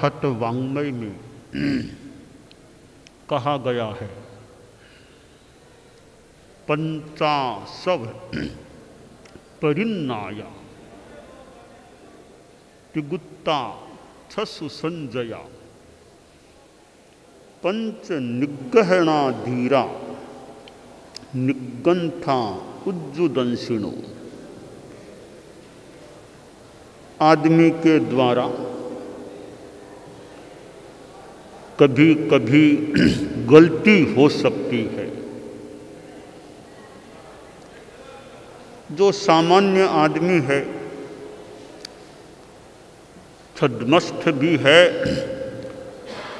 हठ वाङ्मय में कहा गया है, पंचाशव परिन्नाया तिगुत्ता छसु संजया पंच निगहणा धीरा निगंथा उज्जुदंशिणो। आदमी के द्वारा कभी कभी गलती हो सकती है। जो सामान्य आदमी है, छद्मस्थ भी है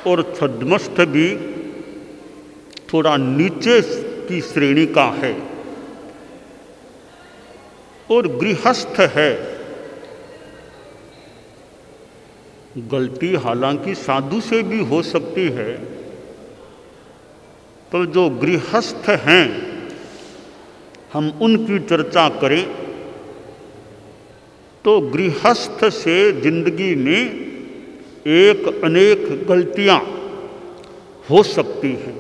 और छद्मस्थ भी थोड़ा नीचे की श्रेणी का है, और गृहस्थ है। गलती हालांकि साधु से भी हो सकती है, पर जो गृहस्थ हैं हम उनकी चर्चा करें तो गृहस्थ से जिंदगी में एक अनेक गलतियां हो सकती हैं,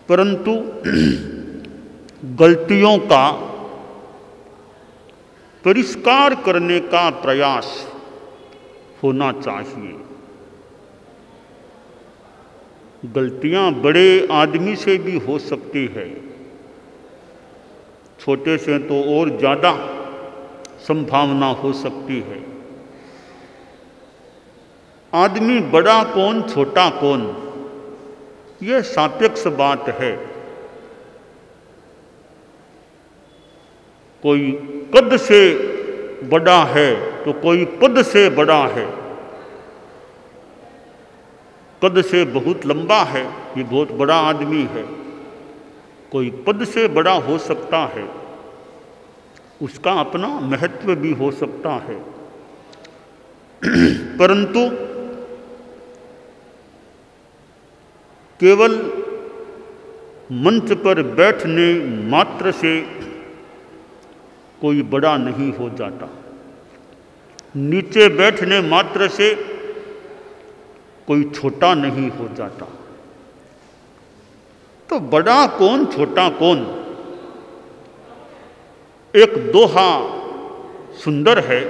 परंतु गलतियों का परिष्कार करने का प्रयास होना चाहिए। गलतियां बड़े आदमी से भी हो सकती है, छोटे से तो और ज़्यादा संभावना हो सकती है। आदमी बड़ा कौन छोटा कौन, यह सापेक्ष बात है। कोई कद से बड़ा है तो कोई पद से बड़ा है। कद से बहुत लंबा है, ये बहुत बड़ा आदमी है। कोई पद से बड़ा हो सकता है, उसका अपना महत्व भी हो सकता है, परंतु केवल मंच पर बैठने मात्र से कोई बड़ा नहीं हो जाता। नीचे बैठने मात्र से कोई छोटा नहीं हो जाता। तो बड़ा कौन छोटा कौन, एक दोहा सुंदर है।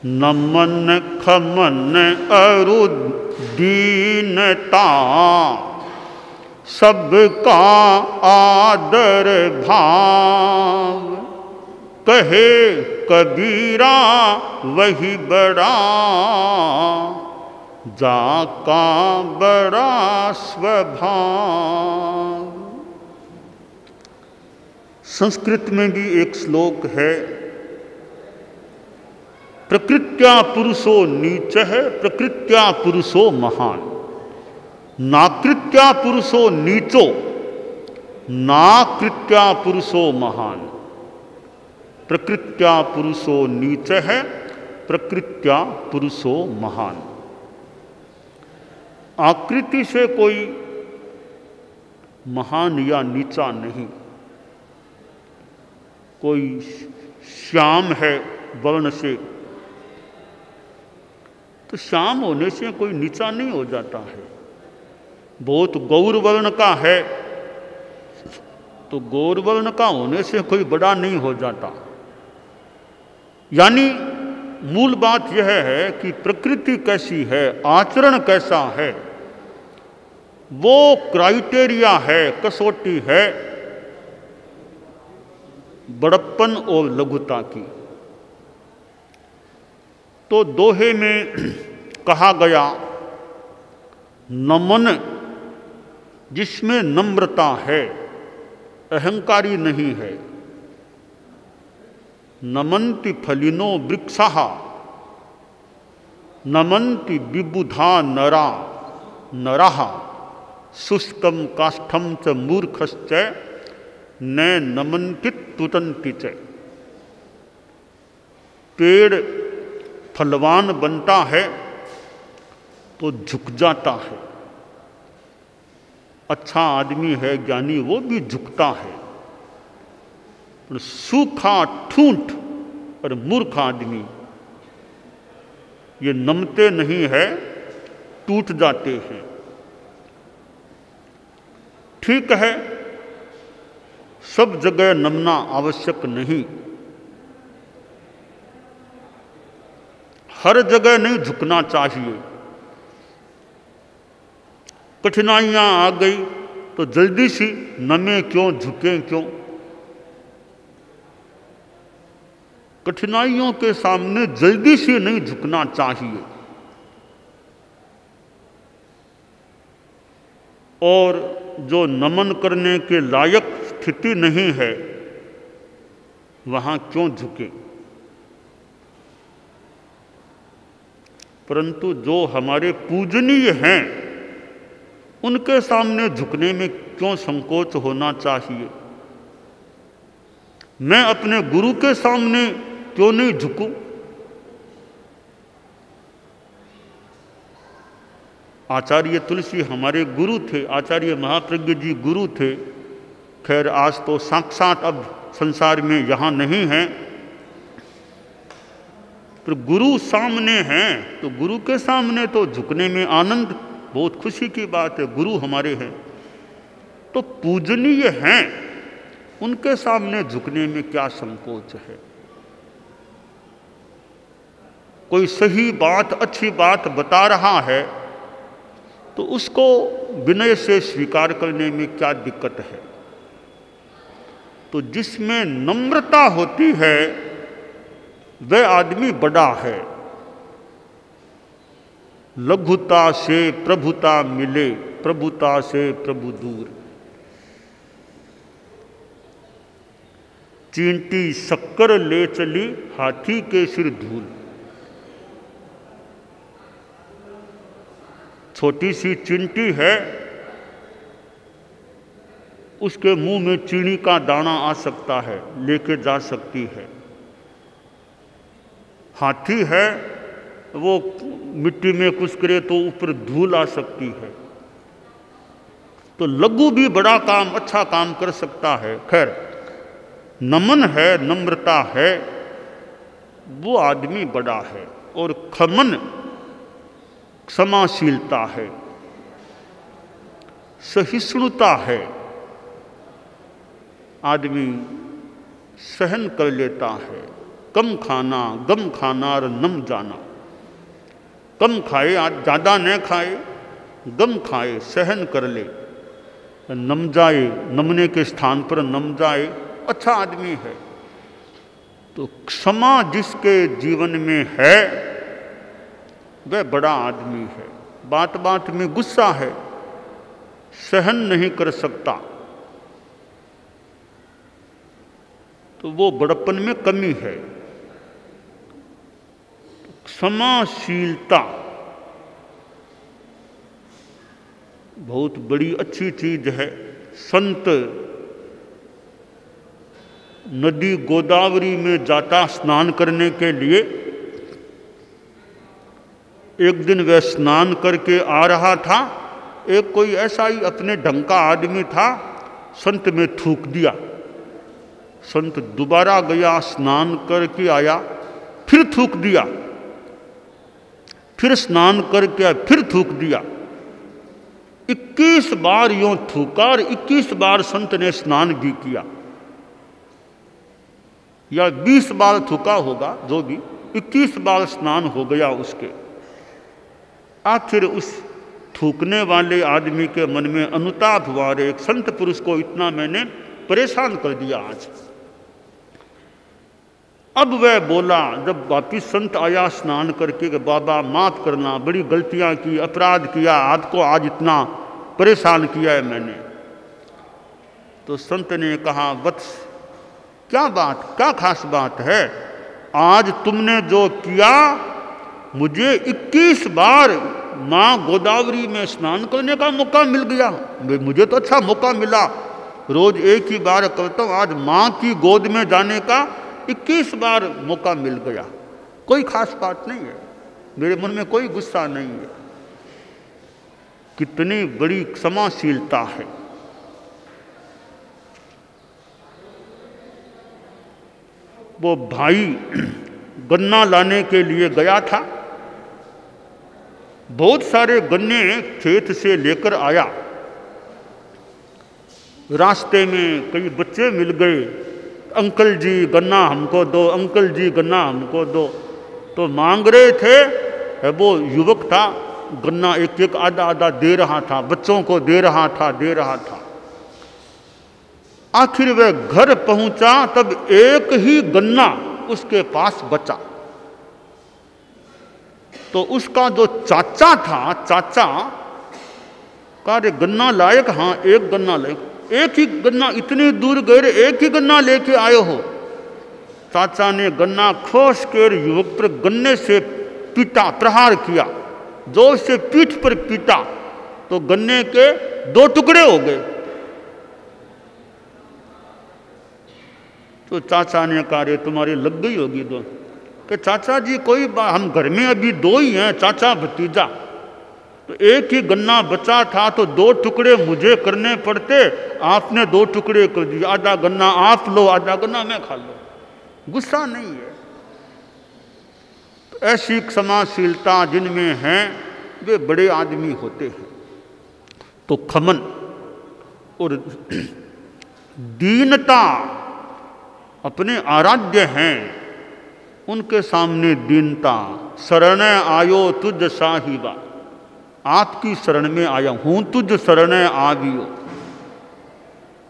नमन खमन अरु दीनता सबका आदर भाव, कहे कबीरा वही बड़ा जाका बड़ा स्वभाव। संस्कृत में भी एक श्लोक है, प्रकृत्या पुरुषो नीचः प्रकृत्या पुरुषो महान, नाकृत्या पुरुषो नीचो नाकृत्या पुरुषो महान। प्रकृत्या पुरुषो नीचः प्रकृत्या पुरुषो महान। आकृति से कोई महान या नीचा नहीं। कोई श्याम है वर्ण से, तो श्याम होने से कोई नीचा नहीं हो जाता है। बहुत गौर वर्ण का है तो गौर वर्ण का होने से कोई बड़ा नहीं हो जाता। यानी मूल बात यह है कि प्रकृति कैसी है, आचरण कैसा है, वो क्राइटेरिया है, कसौटी है बड़प्पन और लघुता की। तो दोहे में कहा गया, नमन जिसमें नम्रता है, अहंकारी नहीं है। नमन्ति फलिनो वृक्षः नमन्ति विबुधा नरा नरः शुष्कं काष्ठं च मूर्खश्च न नमन्ति तुतन्ति च। पेड़ फलवान बनता है तो झुक जाता है। अच्छा आदमी है, ज्ञानी, वो भी झुकता है। सूखा ठूंठ और मूर्ख आदमी ये नमते नहीं है, टूट जाते हैं। ठीक है, सब जगह नमना आवश्यक नहीं, हर जगह नहीं झुकना चाहिए। कठिनाइयां आ गई तो जल्दी सी नमे क्यों, झुके क्यों? कठिनाइयों के सामने जल्दी से नहीं झुकना चाहिए। और जो नमन करने के लायक स्थिति नहीं है वहां क्यों झुके? परंतु जो हमारे पूजनीय हैं उनके सामने झुकने में क्यों संकोच होना चाहिए? मैं अपने गुरु के सामने क्यों नहीं झुकूं? आचार्य तुलसी हमारे गुरु थे, आचार्य महाप्रज्ञ जी गुरु थे। खैर आज तो साक्षात अब संसार में यहाँ नहीं हैं, पर गुरु सामने हैं तो गुरु के सामने तो झुकने में आनंद, बहुत खुशी की बात है। गुरु हमारे हैं तो पूजनीय हैं, उनके सामने झुकने में क्या संकोच है? कोई सही बात, अच्छी बात बता रहा है तो उसको विनय से स्वीकार करने में क्या दिक्कत है? तो जिसमें नम्रता होती है वह आदमी बड़ा है। लघुता से प्रभुता मिले, प्रभुता से प्रभु दूर। चींटी शक्कर ले चली, हाथी के सिर धूल। छोटी सी चींटी है, उसके मुंह में चीनी का दाना आ सकता है, लेके जा सकती है। हाथी है, वो मिट्टी में कुछ करे तो ऊपर धूल आ सकती है। तो लघु भी बड़ा काम, अच्छा काम कर सकता है। खैर, नमन है, नम्रता है, वो आदमी बड़ा है। और खमन क्षमाशीलता है, सहिष्णुता है। आदमी सहन कर लेता है। कम खाना, गम खाना और नम जाना। कम खाए, आज ज़्यादा न खाए, गम खाए, सहन कर ले, नम जाए, नमने के स्थान पर नम जाए, अच्छा आदमी है। तो क्षमा जिसके जीवन में है वह बड़ा आदमी है। बात बात में गुस्सा है, सहन नहीं कर सकता, तो वो बड़प्पन में कमी है। क्षमाशीलता बहुत बड़ी अच्छी चीज है। संत नदी गोदावरी में जाता स्नान करने के लिए। एक दिन वह स्नान करके आ रहा था, एक कोई ऐसा ही अपने ढंग का आदमी था, संत में थूक दिया। संत दोबारा गया, स्नान करके आया, फिर थूक दिया, फिर स्नान करके फिर थूक दिया। 21 बार यूं थूका और 21 बार संत ने स्नान भी किया, या 20 बार थूका होगा, जो भी 21 बार स्नान हो गया उसके। आखिर उस थूकने वाले आदमी के मन में अनुताप हुआ, एक संत पुरुष को इतना मैंने परेशान कर दिया आज। अब वह बोला, जब वापिस संत आया स्नान करके, कि बाबा माफ़ करना, बड़ी गलतियां की, अपराध किया, आपको आज इतना परेशान किया है मैंने। तो संत ने कहा, वत्स क्या बात, क्या खास बात है? आज तुमने जो किया, मुझे 21 बार माँ गोदावरी में स्नान करने का मौका मिल गया। मुझे तो अच्छा मौका मिला, रोज एक ही बार करता हूँ, आज माँ की गोद में जाने का 21 बार मौका मिल गया। कोई खास बात नहीं है, मेरे मन में कोई गुस्सा नहीं है। कितनी बड़ी क्षमाशीलता है। वो भाई गन्ना लाने के लिए गया था, बहुत सारे गन्ने खेत से लेकर आया। रास्ते में कई बच्चे मिल गए, अंकल जी गन्ना हमको दो, अंकल जी गन्ना हमको दो। तो मांग रहे थे, वो युवक था, गन्ना एक एक आधा आधा दे रहा था, बच्चों को दे रहा था। आखिर वह घर पहुंचा तब एक ही गन्ना उसके पास बचा। तो उसका जो चाचा था, चाचा कहा रे गन्ना लायक? हाँ एक गन्ना लायक। एक ही गन्ना, इतनी दूर गए एक ही गन्ना लेके आए हो? चाचा ने गन्ना खोस कर युवक पर गन्ने से पीटा, प्रहार किया, जोर से पीठ पर पीटा तो गन्ने के 2 टुकड़े हो गए। तो चाचा ने कहा रे तुम्हारी लग गई होगी दो। कि चाचा जी कोई बात, हम घर में अभी 2 ही हैं, चाचा भतीजा, तो एक ही गन्ना बचा था तो 2 टुकड़े मुझे करने पड़ते, आपने 2 टुकड़े कर दिए, आधा गन्ना आप लो, आधा गन्ना मैं खा लो। गुस्सा नहीं है। तो ऐसी क्षमाशीलता जिनमें है वे बड़े आदमी होते हैं। तो खमन और दीनता अपने आराध्य हैं, उनके सामने दीनता। शरण आयो तुझ साहिबा, आपकी शरण में आया हूं, तुझ शरण आवियो।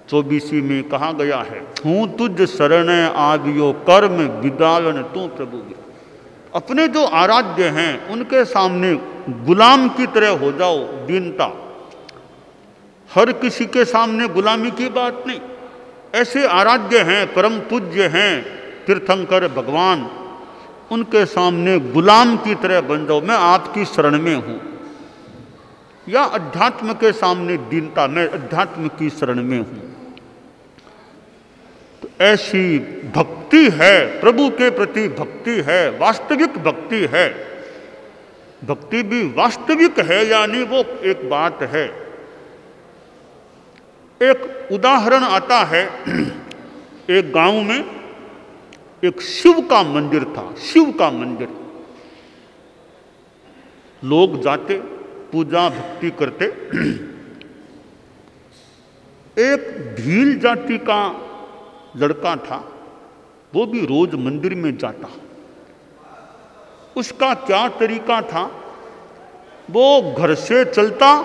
24 में कहा गया है, हूं तुझ शरण आवियो, कर्म विदालन तू प्रभु। अपने जो आराध्य हैं उनके सामने गुलाम की तरह हो जाओ, दीनता। हर किसी के सामने गुलामी की बात नहीं। ऐसे आराध्य हैं, परम पूज्य हैं, तीर्थंकर भगवान, उनके सामने गुलाम की तरह बन जाओ, मैं आपकी शरण में हूं। या अध्यात्म के सामने दीनता, मैं अध्यात्म की शरण में हूं। तो ऐसी भक्ति है, प्रभु के प्रति भक्ति है, वास्तविक भक्ति है। भक्ति भी वास्तविक है यानी वो एक बात है। एक उदाहरण आता है, एक गांव में एक शिव का मंदिर था, शिव का मंदिर। लोग जाते, पूजा भक्ति करते। एक भील जाति का लड़का था, वो भी रोज मंदिर में जाता। उसका क्या तरीका था, वो घर से चलता,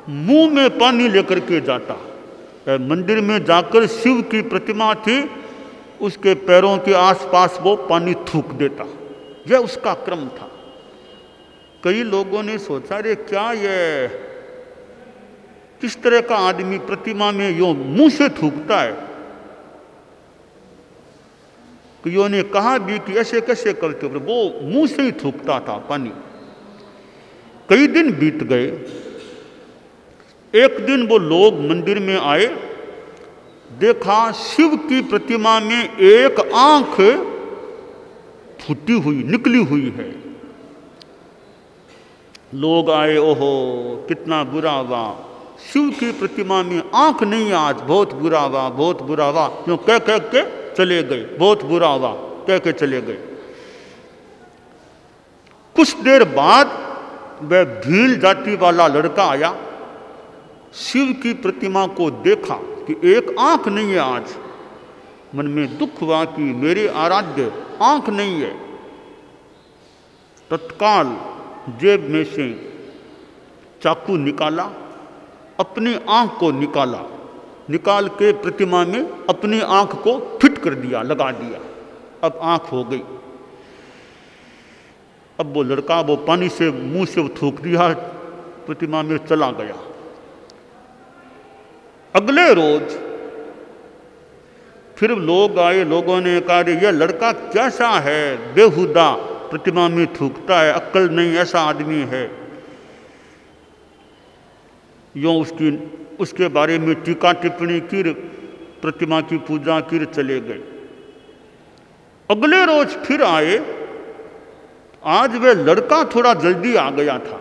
मुंह में पानी लेकर के जाता। मंदिर में जाकर शिव की प्रतिमा थी, उसके पैरों के आसपास वो पानी थूक देता। यह उसका क्रम था। कई लोगों ने सोचा रे क्या ये किस तरह का आदमी प्रतिमा में यूं मुंह से थूकता है। कईयों ने कहा भी कि ऐसे कैसे करते, वो मुंह से ही थूकता था पानी। कई दिन बीत गए। एक दिन वो लोग मंदिर में आए, देखा शिव की प्रतिमा में एक आंख फूटी हुई, निकली हुई है। लोग आए, ओहो कितना बुरा हुआ, शिव की प्रतिमा में आंख नहीं, आज बहुत बुरा हुआ, बहुत बुरा हुआ, क्यों कह कह के चले गए, बहुत बुरा हुआ कह के चले गए। कुछ देर बाद वह भील जाति वाला लड़का आया, शिव की प्रतिमा को देखा कि एक आंख नहीं है आज। मन में दुख हुआ कि मेरे आराध्य आंख नहीं है। तत्काल जेब में से चाकू निकाला, अपनी आंख को निकाला, निकाल के प्रतिमा में अपनी आंख को फिट कर दिया, लगा दिया। अब आंख हो गई। अब वो लड़का वो पानी से मुंह से थूक दिया, प्रतिमा में चला गया। अगले रोज फिर लोग आए, लोगों ने कहा यह लड़का कैसा है, बेहुदा प्रतिमा में थूकता है, अक्ल नहीं, ऐसा आदमी है। यूँ उसके बारे में टीका टिप्पणी की, प्रतिमा की पूजा की, चले गए। अगले रोज फिर आए। आज वह लड़का थोड़ा जल्दी आ गया था,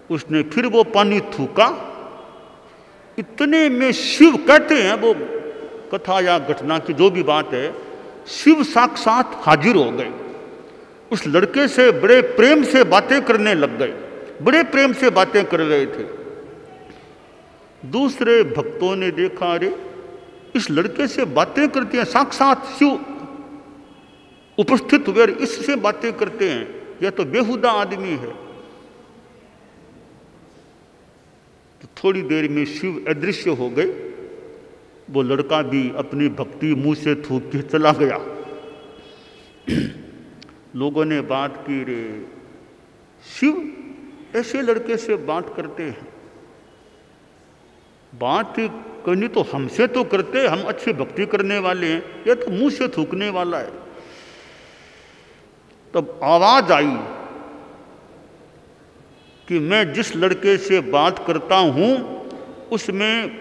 उसने फिर वो पानी थूका। इतने में शिव, कहते हैं वो कथा या घटना की जो भी बात है, शिव साक्षात हाजिर हो गए। उस लड़के से बड़े प्रेम से बातें करने लग गए, बड़े प्रेम से बातें कर रहे थे। दूसरे भक्तों ने देखा, अरे इस लड़के से बातें करते हैं, साक्षात शिव उपस्थित हुए, इससे बातें करते हैं, यह तो बेहुदा आदमी है। तो थोड़ी देर में शिव अदृश्य हो गए, वो लड़का भी अपनी भक्ति मुंह से थूक के चला गया। लोगों ने बात की, रे शिव ऐसे लड़के से बात करते हैं, बात करनी तो हमसे तो करते, हम अच्छी भक्ति करने वाले हैं, यह तो मुंह से थूकने वाला है। तब आवाज आई कि मैं जिस लड़के से बात करता हूं उसमें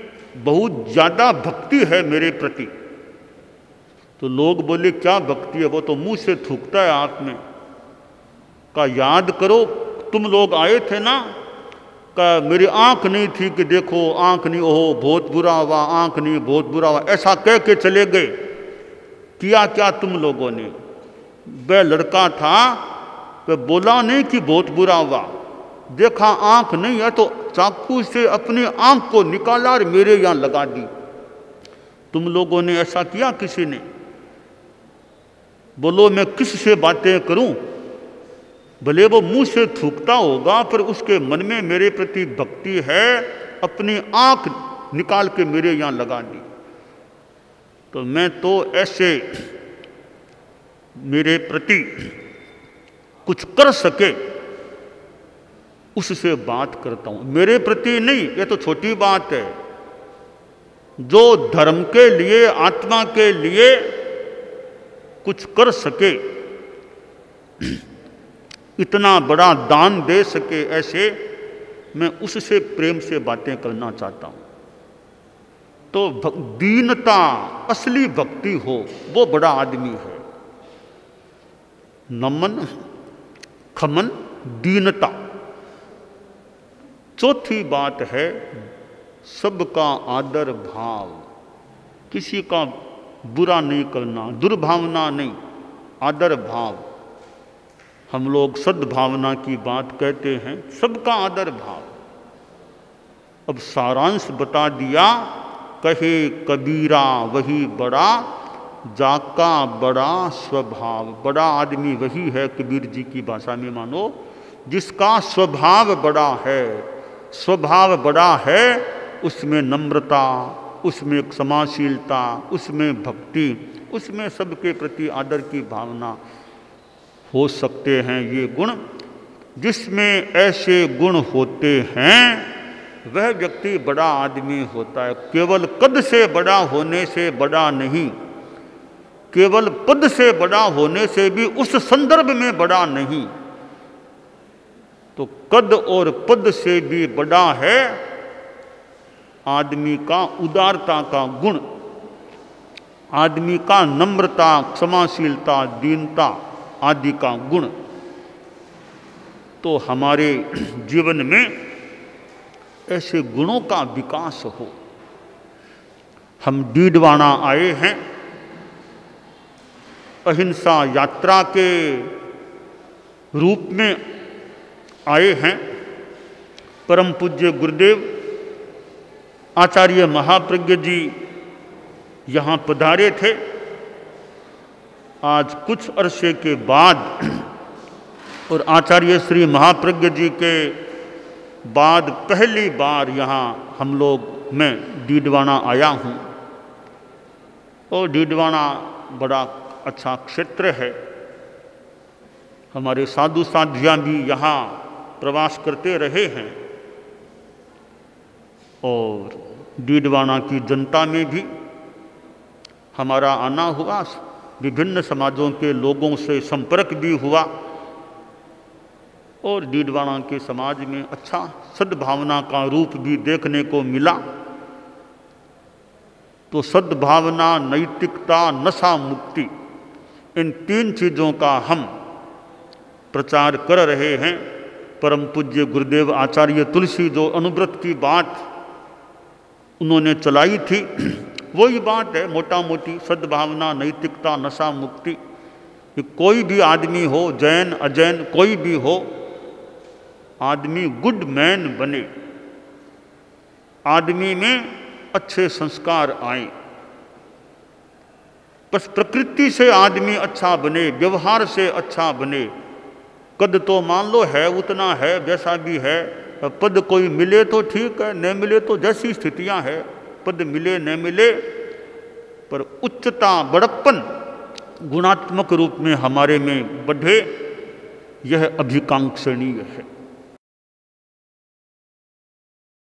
बहुत ज्यादा भक्ति है मेरे प्रति। तो लोग बोले, क्या भक्ति है? वो तो मुंह से थूकता है आप में। का याद करो, तुम लोग आए थे ना, का मेरी आंख नहीं थी कि देखो, आंख नहीं, ओहो बहुत बुरा हुआ, आंख नहीं बहुत बुरा हुआ, ऐसा कह के चले गए। किया क्या तुम लोगों ने? वह लड़का था, वह बोला नहीं कि बहुत बुरा हुआ, देखा आंख नहीं है तो चाकू से अपनी आंख को निकाला और मेरे यहां लगा दी। तुम लोगों ने ऐसा किया किसी ने? बोलो मैं किस से बातें करूं? भले वो मुंह से थूकता होगा पर उसके मन में मेरे प्रति भक्ति है, अपनी आंख निकाल के मेरे यहां लगा दी। तो मैं तो ऐसे मेरे प्रति कुछ कर सके उससे बात करता हूं, मेरे प्रति नहीं। ये तो छोटी बात है, जो धर्म के लिए, आत्मा के लिए कुछ कर सके, इतना बड़ा दान दे सके, ऐसे मैं उससे प्रेम से बातें करना चाहता हूं। तो दीनता, असली भक्ति हो, वो बड़ा आदमी है। नमन, खमन, दीनता। चौथी बात है सबका आदर भाव, किसी का बुरा नहीं करना, दुर्भावना नहीं, आदर भाव। हम लोग सद्भावना की बात कहते हैं, सबका आदर भाव। अब सारांश बता दिया, कहे कबीरा वही बड़ा, जाका बड़ा स्वभाव। बड़ा आदमी वही है, कबीर जी की भाषा में मानो, जिसका स्वभाव बड़ा है। स्वभाव बड़ा है, उसमें नम्रता, उसमें क्षमाशीलता, उसमें भक्ति, उसमें सबके प्रति आदर की भावना हो सकते हैं। ये गुण, जिसमें ऐसे गुण होते हैं वह व्यक्ति बड़ा आदमी होता है। केवल कद से बड़ा होने से बड़ा नहीं, केवल पद से बड़ा होने से भी उस संदर्भ में बड़ा नहीं। तो कद और पद से भी बड़ा है आदमी का उदारता का गुण, आदमी का नम्रता, क्षमाशीलता, दीनता आदि का गुण। तो हमारे जीवन में ऐसे गुणों का विकास हो। हम डीडवाना आए हैं, अहिंसा यात्रा के रूप में आए हैं। परम पूज्य गुरुदेव आचार्य महाप्रज्ञ जी यहाँ पधारे थे। आज कुछ अरसे के बाद और आचार्य श्री महाप्रज्ञ जी के बाद पहली बार यहाँ हम लोग, मैं डीडवाना आया हूँ। और डीडवाना बड़ा अच्छा क्षेत्र है। हमारे साधु साध्वियाँ भी यहाँ प्रवास करते रहे हैं और डीडवाना की जनता में भी हमारा आना हुआ, विभिन्न समाजों के लोगों से संपर्क भी हुआ और डीडवाना के समाज में अच्छा सद्भावना का रूप भी देखने को मिला। तो सद्भावना, नैतिकता, नशा मुक्ति, इन तीन चीज़ों का हम प्रचार कर रहे हैं। परम पूज्य गुरुदेव आचार्य तुलसी जो अनुव्रत की बात उन्होंने चलाई थी, वही बात है मोटा मोटी, सद्भावना, नैतिकता, नशा मुक्ति। कि कोई भी आदमी हो, जैन अजैन कोई भी हो, आदमी गुड मैन बने, आदमी में अच्छे संस्कार आए, बस प्रकृति से आदमी अच्छा बने, व्यवहार से अच्छा बने। कद तो मान लो है उतना है, जैसा भी है, पद कोई मिले तो ठीक है, न मिले तो जैसी स्थितियां है, पद मिले न मिले, पर उच्चता बड़प्पन गुणात्मक रूप में हमारे में बढ़े, यह अभिकांक्षणीय है।